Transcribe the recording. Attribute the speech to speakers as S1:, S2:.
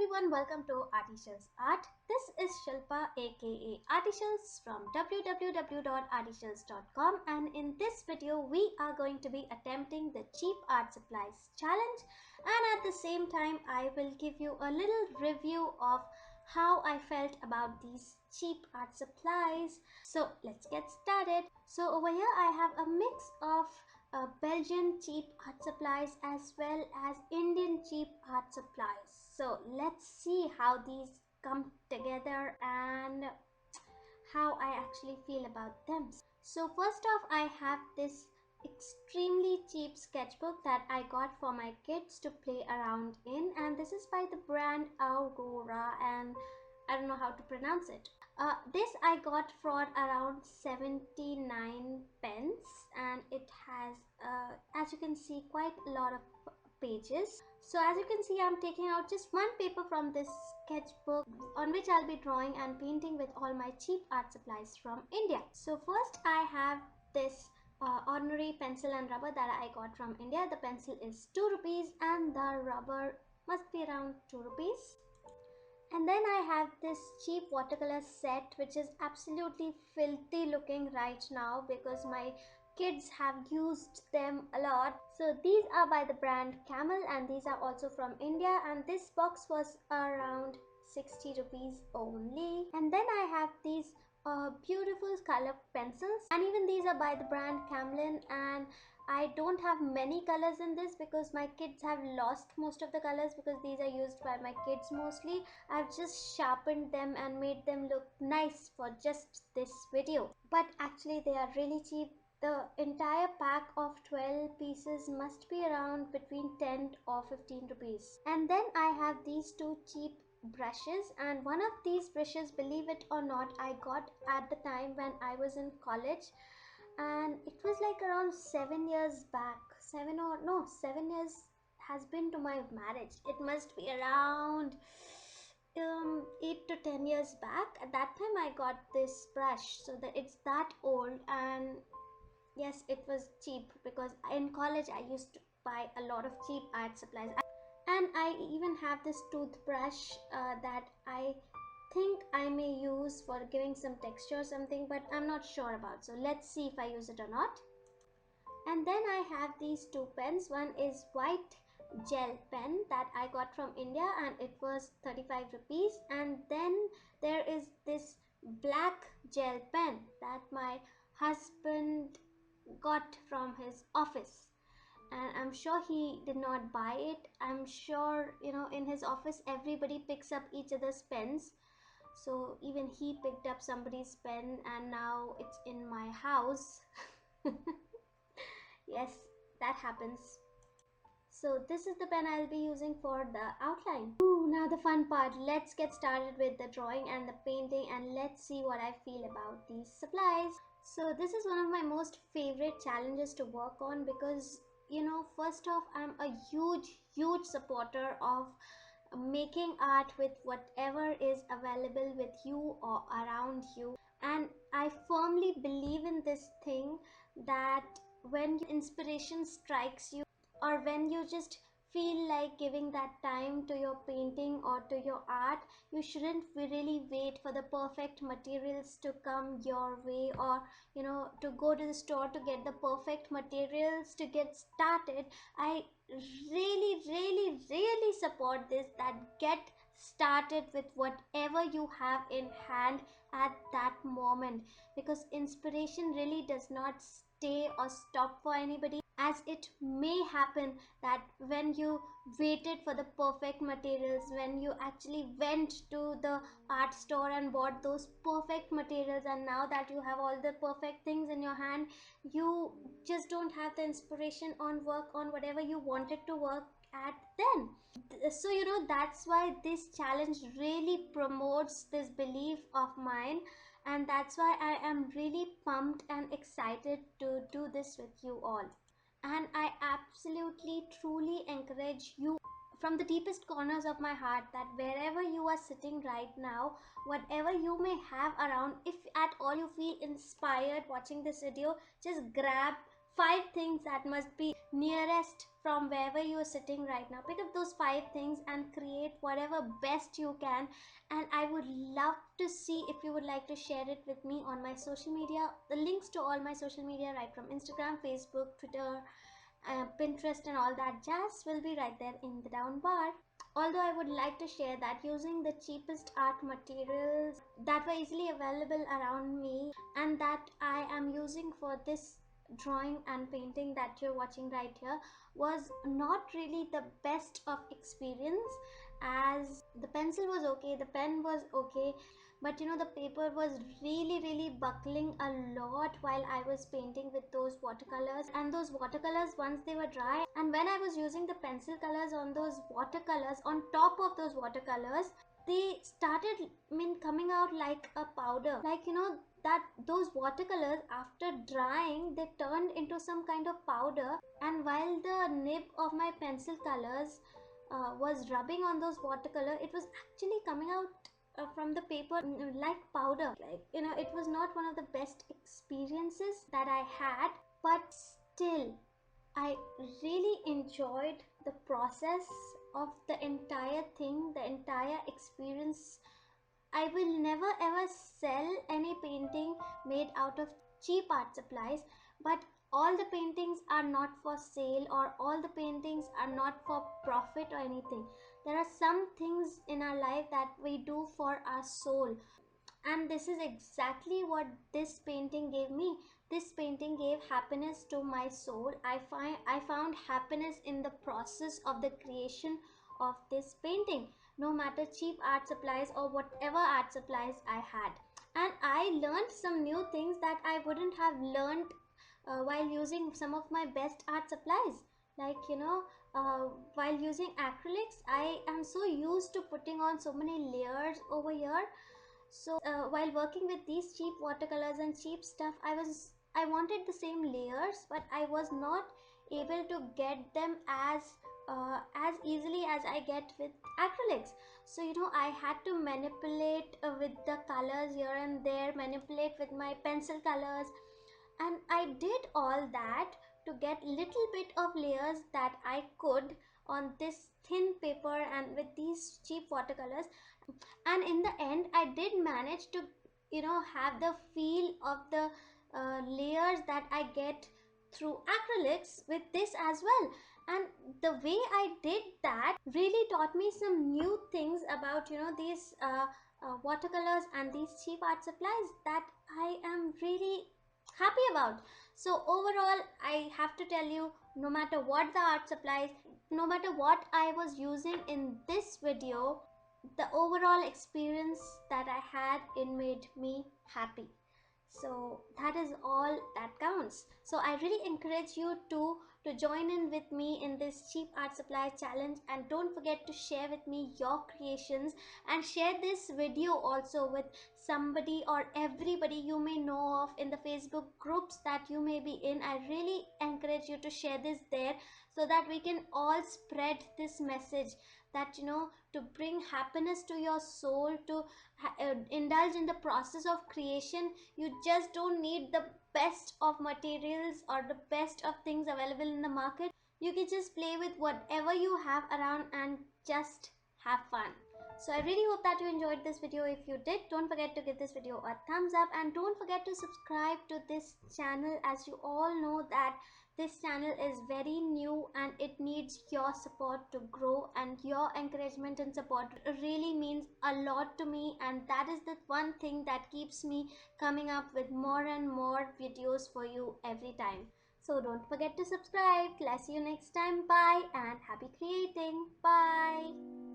S1: everyone, welcome to Artyshils Art. This is Shilpa aka Artyshils from www.artyshils.com, and in this video we are going to be attempting the cheap art supplies challenge, and at the same time I will give you a little review of how I felt about these cheap art supplies. So let's get started. So over here I have a mix of Belgian cheap art supplies as well as Indian cheap art supplies. So let's see how these come together and how I actually feel about them. So first off, I have this extremely cheap sketchbook that I got for my kids to play around in, and this is by the brand Aurora, and I don't know how to pronounce it. This I got for around 79 pence, and it has, as you can see, quite a lot of pages. So as you can see, I'm taking out just one paper from this sketchbook on which I'll be drawing and painting with all my cheap art supplies from India. So first I have this ordinary pencil and rubber that I got from India. The pencil is 2 rupees and the rubber must be around 2 rupees. And then I have this cheap watercolor set which is absolutely filthy looking right now because my kids have used them a lot. So these are by the brand Camel, and these are also from India, and this box was around 60 rupees only. And then I have these beautiful scalloped pencils, and even these are by the brand Camlin, and I don't have many colors in this because my kids have lost most of the colors because these are used by my kids mostly. I've just sharpened them and made them look nice for just this video. But actually they are really cheap. The entire pack of 12 pieces must be around between 10 or 15 rupees. And then I have these two cheap brushes, and one of these brushes, believe it or not, I got at the time when I was in college, and it was like around 7 years back. 7 years has been to my marriage. It must be around 8 to 10 years back. At that time I got this brush, so that it's that old. And yes, it was cheap because in college I used to buy a lot of cheap art supplies. And I even have this toothbrush that I think I may use for giving some texture or something, but I'm not sure about. So let's see if I use it or not. And then I have these two pens. One is white gel pen that I got from India, and it was 35 rupees. And then there is this black gel pen that my husband got from his office, and I'm sure he did not buy it. I'm sure, in his office everybody picks up each other's pens, so even he picked up somebody's pen and now it's in my house. Yes, that happens. So this is the pen I'll be using for the outline. Ooh, now the fun part. Let's get started with the drawing and the painting, and let's see what I feel about these supplies. So this is one of my most favorite challenges to work on because, first off, I'm a huge supporter of making art with whatever is available with you or around you. And I firmly believe in this thing that when inspiration strikes you, or when you just feel like giving that time to your painting or to your art, you shouldn't really wait for the perfect materials to come your way, or to go to the store to get the perfect materials to get started. I really support this, that get started with whatever you have in hand at that moment, because inspiration really does not stay or stop for anybody, as it may happen that when you waited for the perfect materials, when you actually went to the art store and bought those perfect materials, and now that you have all the perfect things in your hand, you just don't have the inspiration on work on whatever you wanted to work at then. So that's why this challenge really promotes this belief of mine, and that's why I am really pumped and excited to do this with you all. And I absolutely truly encourage you from the deepest corners of my heart that wherever you are sitting right now, whatever you may have around, if at all you feel inspired watching this video, just grab 5 things that must be nearest from wherever you are sitting right now. Pick up those 5 things and create whatever best you can. And I would love to see if you would like to share it with me on my social media. The links to all my social media, right from Instagram, Facebook, Twitter, Pinterest and all that jazz, will be right there in the down bar. Although I would like to share that using the cheapest art materials that were easily available around me and that I am using for this drawing and painting that you're watching right here was not really the best of experience, as the pencil was okay, the pen was okay, but the paper was really buckling a lot while I was painting with those watercolors. And those watercolors, once they were dry, and when I was using the pencil colors on those watercolors, on top of those watercolors, they started coming out like a powder, like that those watercolors after drying they turned into some kind of powder. And while the nib of my pencil colors was rubbing on those watercolor, it was actually coming out from the paper like powder. Like it was not one of the best experiences that I had, but still I really enjoyed the process of the entire thing, the entire experience. I will never ever sell any painting made out of cheap art supplies, but all the paintings are not for sale or all the paintings are not for profit or anything. There are some things in our life that we do for our soul, and this is exactly what this painting gave me. This painting gave happiness to my soul. I found happiness in the process of the creation of this painting, no matter cheap art supplies or whatever art supplies I had. And I learned some new things that I wouldn't have learned while using some of my best art supplies. Like while using acrylics, I am so used to putting on so many layers over here. So while working with these cheap watercolors and cheap stuff, I wanted the same layers, but I was not able to get them as easily as I get with acrylics. So I had to manipulate with the colors here and there, manipulate with my pencil colors, and I did all that to get little bit of layers that I could on this thin paper and with these cheap watercolors. And in the end I did manage to have the feel of the layers that I get through acrylics with this as well. And the way I did that really taught me some new things about these watercolors and these cheap art supplies that I am really happy about. So overall I have to tell you, no matter what the art supplies, no matter what I was using in this video, the overall experience that I had, it made me happy. So that is all that counts. So I really encourage you to join in with me in this cheap art supply challenge, and don't forget to share with me your creations, and share this video also with somebody or everybody you may know of in the Facebook groups that you may be in. I really encourage you to share this there so that we can all spread this message that to bring happiness to your soul, to indulge in the process of creation. You just don't need the best of materials or the best of things available in the market. You can just play with whatever you have around and just have fun. So I really hope that you enjoyed this video. If you did, don't forget to give this video a thumbs up, and don't forget to subscribe to this channel, as you all know that this channel is very new and it needs your support to grow, and your encouragement and support really means a lot to me, and that is the one thing that keeps me coming up with more and more videos for you every time. So don't forget to subscribe. Till I see you next time. Bye and happy creating. Bye.